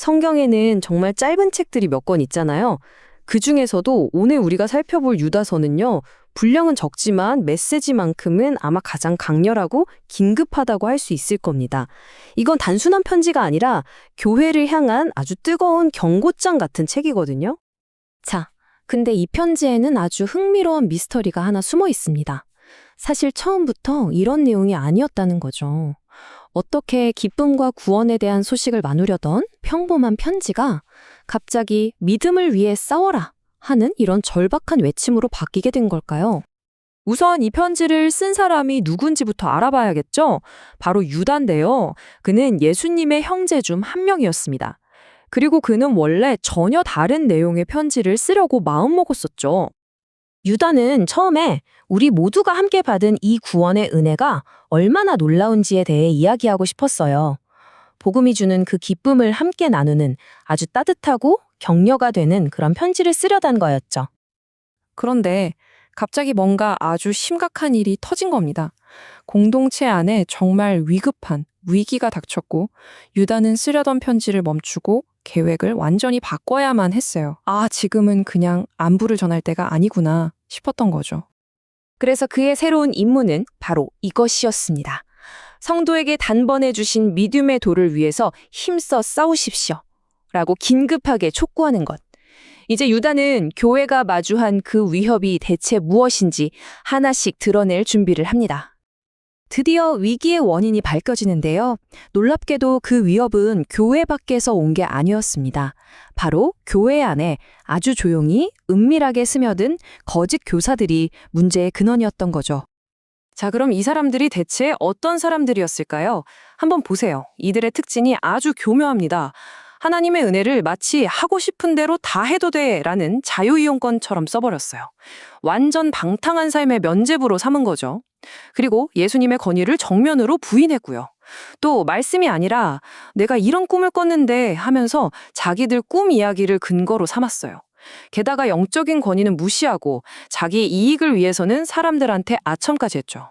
성경에는 정말 짧은 책들이 몇 권 있잖아요. 그 중에서도 오늘 우리가 살펴볼 유다서는요, 분량은 적지만 메시지만큼은 아마 가장 강렬하고 긴급하다고 할 수 있을 겁니다. 이건 단순한 편지가 아니라 교회를 향한 아주 뜨거운 경고장 같은 책이거든요. 자, 근데 이 편지에는 아주 흥미로운 미스터리가 하나 숨어 있습니다. 사실 처음부터 이런 내용이 아니었다는 거죠. 어떻게 기쁨과 구원에 대한 소식을 나누려던 평범한 편지가 갑자기 믿음을 위해 싸워라 하는 이런 절박한 외침으로 바뀌게 된 걸까요? 우선 이 편지를 쓴 사람이 누군지부터 알아봐야겠죠? 바로 유다인데요. 그는 예수님의 형제 중 한 명이었습니다. 그리고 그는 원래 전혀 다른 내용의 편지를 쓰려고 마음먹었었죠. 유다는 처음에 우리 모두가 함께 받은 이 구원의 은혜가 얼마나 놀라운지에 대해 이야기하고 싶었어요. 복음이 주는 그 기쁨을 함께 나누는 아주 따뜻하고 격려가 되는 그런 편지를 쓰려던 거였죠. 그런데 갑자기 뭔가 아주 심각한 일이 터진 겁니다. 공동체 안에 정말 위급한 위기가 닥쳤고 유다는 쓰려던 편지를 멈추고 계획을 완전히 바꿔야만 했어요. 아, 지금은 그냥 안부를 전할 때가 아니구나 싶었던 거죠. 그래서 그의 새로운 임무는 바로 이것이었습니다. 성도에게 단번에 주신 믿음의 도를 위해서 힘써 싸우십시오. 라고 긴급하게 촉구하는 것. 이제 유다는 교회가 마주한 그 위협이 대체 무엇인지 하나씩 드러낼 준비를 합니다. 드디어 위기의 원인이 밝혀지는데요. 놀랍게도 그 위협은 교회 밖에서 온 게 아니었습니다. 바로 교회 안에 아주 조용히 은밀하게 스며든 거짓 교사들이 문제의 근원이었던 거죠. 자, 그럼 이 사람들이 대체 어떤 사람들이었을까요? 한번 보세요. 이들의 특징이 아주 교묘합니다. 하나님의 은혜를 마치 하고 싶은 대로 다 해도 돼라는 자유이용권처럼 써버렸어요. 완전 방탕한 삶의 면죄부로 삼은 거죠. 그리고 예수님의 권위를 정면으로 부인했고요. 또 말씀이 아니라 내가 이런 꿈을 꿨는데 하면서 자기들 꿈 이야기를 근거로 삼았어요. 게다가 영적인 권위는 무시하고 자기 이익을 위해서는 사람들한테 아첨까지 했죠.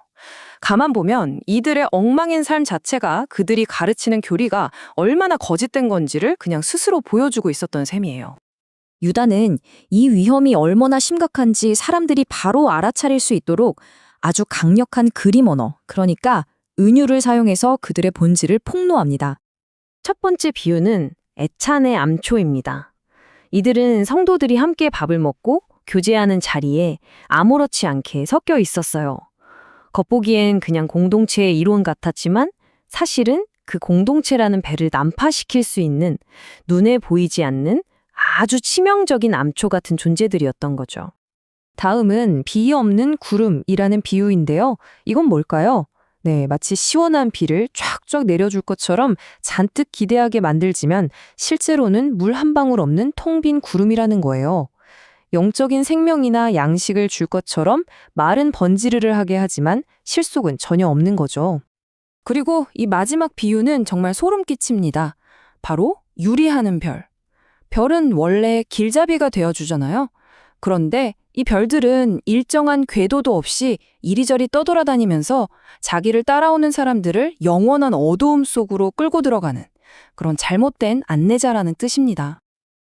가만 보면 이들의 엉망인 삶 자체가 그들이 가르치는 교리가 얼마나 거짓된 건지를 그냥 스스로 보여주고 있었던 셈이에요. 유다는 이 위험이 얼마나 심각한지 사람들이 바로 알아차릴 수 있도록 아주 강력한 그림 언어, 그러니까 은유를 사용해서 그들의 본질을 폭로합니다. 첫 번째 비유는 애찬의 암초입니다. 이들은 성도들이 함께 밥을 먹고 교제하는 자리에 아무렇지 않게 섞여 있었어요. 겉보기엔 그냥 공동체의 이론 같았지만 사실은 그 공동체라는 배를 난파시킬 수 있는 눈에 보이지 않는 아주 치명적인 암초 같은 존재들이었던 거죠. 다음은 비 없는 구름이라는 비유인데요. 이건 뭘까요? 네, 마치 시원한 비를 쫙쫙 내려줄 것처럼 잔뜩 기대하게 만들지만 실제로는 물 한 방울 없는 텅 빈 구름이라는 거예요. 영적인 생명이나 양식을 줄 것처럼 말은 번지르르 하게 하지만 실속은 전혀 없는 거죠. 그리고 이 마지막 비유는 정말 소름 끼칩니다. 바로 유리하는 별. 별은 원래 길잡이가 되어주잖아요. 그런데 이 별들은 일정한 궤도도 없이 이리저리 떠돌아다니면서 자기를 따라오는 사람들을 영원한 어두움 속으로 끌고 들어가는 그런 잘못된 안내자라는 뜻입니다.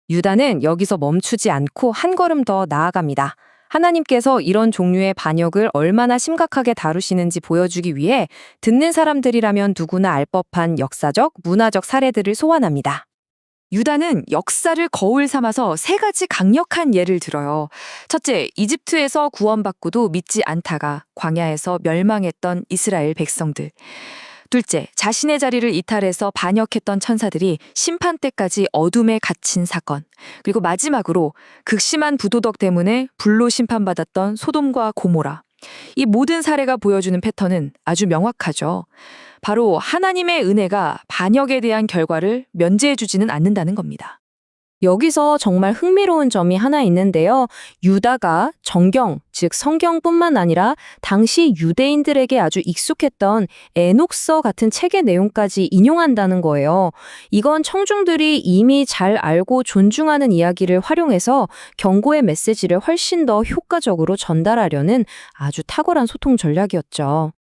유다는 여기서 멈추지 않고 한 걸음 더 나아갑니다. 하나님께서 이런 종류의 반역을 얼마나 심각하게 다루시는지 보여주기 위해 듣는 사람들이라면 누구나 알 법한 역사적, 문화적 사례들을 소환합니다. 유다는 역사를 거울 삼아서 세 가지 강력한 예를 들어요. 첫째, 이집트에서 구원받고도 믿지 않다가 광야에서 멸망했던 이스라엘 백성들. 둘째, 자신의 자리를 이탈해서 반역했던 천사들이 심판 때까지 어둠에 갇힌 사건. 그리고 마지막으로 극심한 부도덕 때문에 불로 심판받았던 소돔과 고모라. 이 모든 사례가 보여주는 패턴은 아주 명확하죠. 바로 하나님의 은혜가 반역에 대한 결과를 면제해주지는 않는다는 겁니다. 여기서 정말 흥미로운 점이 하나 있는데요. 유다가 정경, 즉 성경뿐만 아니라 당시 유대인들에게 아주 익숙했던 에녹서 같은 책의 내용까지 인용한다는 거예요. 이건 청중들이 이미 잘 알고 존중하는 이야기를 활용해서 경고의 메시지를 훨씬 더 효과적으로 전달하려는 아주 탁월한 소통 전략이었죠.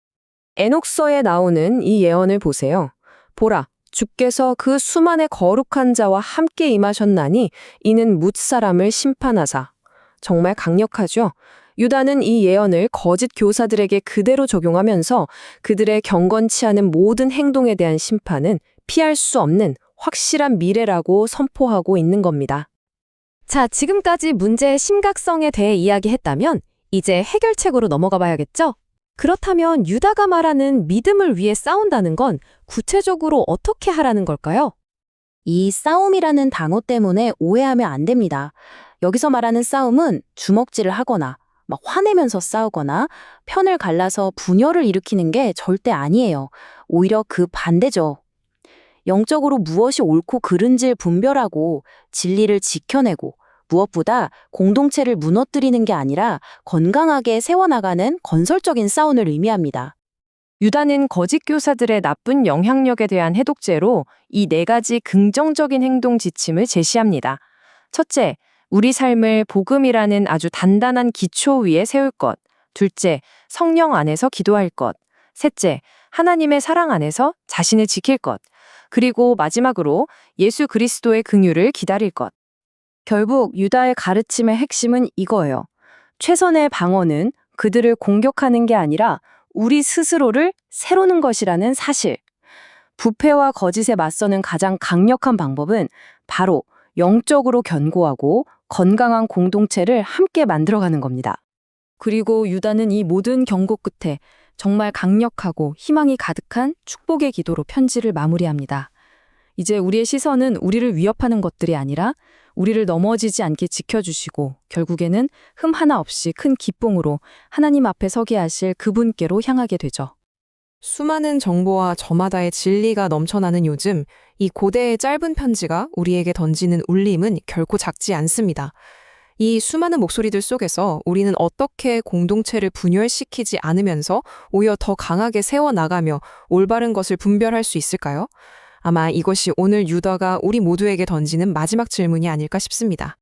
에녹서에 나오는 이 예언을 보세요. 보라, 주께서 그 수만의 거룩한 자와 함께 임하셨나니 이는 뭇 사람을 심판하사. 정말 강력하죠? 유다는 이 예언을 거짓 교사들에게 그대로 적용하면서 그들의 경건치 않은 모든 행동에 대한 심판은 피할 수 없는 확실한 미래라고 선포하고 있는 겁니다. 자, 지금까지 문제의 심각성에 대해 이야기했다면 이제 해결책으로 넘어가 봐야겠죠? 그렇다면 유다가 말하는 믿음을 위해 싸운다는 건 구체적으로 어떻게 하라는 걸까요? 이 싸움이라는 단어 때문에 오해하면 안 됩니다. 여기서 말하는 싸움은 주먹질을 하거나 막 화내면서 싸우거나 편을 갈라서 분열을 일으키는 게 절대 아니에요. 오히려 그 반대죠. 영적으로 무엇이 옳고 그른지를 분별하고 진리를 지켜내고 무엇보다 공동체를 무너뜨리는 게 아니라 건강하게 세워나가는 건설적인 싸움을 의미합니다. 유다는 거짓 교사들의 나쁜 영향력에 대한 해독제로 이 4가지 긍정적인 행동 지침을 제시합니다. 첫째, 우리 삶을 복음이라는 아주 단단한 기초 위에 세울 것. 둘째, 성령 안에서 기도할 것. 셋째, 하나님의 사랑 안에서 자신을 지킬 것. 그리고 마지막으로 예수 그리스도의 긍휼을 기다릴 것. 결국 유다의 가르침의 핵심은 이거예요. 최선의 방어는 그들을 공격하는 게 아니라 우리 스스로를 세우는 것이라는 사실. 부패와 거짓에 맞서는 가장 강력한 방법은 바로 영적으로 견고하고 건강한 공동체를 함께 만들어가는 겁니다. 그리고 유다는 이 모든 경고 끝에 정말 강력하고 희망이 가득한 축복의 기도로 편지를 마무리합니다. 이제 우리의 시선은 우리를 위협하는 것들이 아니라 우리를 넘어지지 않게 지켜주시고 결국에는 흠 하나 없이 큰 기쁨으로 하나님 앞에 서게 하실 그분께로 향하게 되죠. 수많은 정보와 저마다의 진리가 넘쳐나는 요즘, 이 고대의 짧은 편지가 우리에게 던지는 울림은 결코 작지 않습니다. 이 수많은 목소리들 속에서 우리는 어떻게 공동체를 분열시키지 않으면서 오히려 더 강하게 세워나가며 올바른 것을 분별할 수 있을까요? 아마 이것이 오늘 유다가 우리 모두에게 던지는 마지막 질문이 아닐까 싶습니다.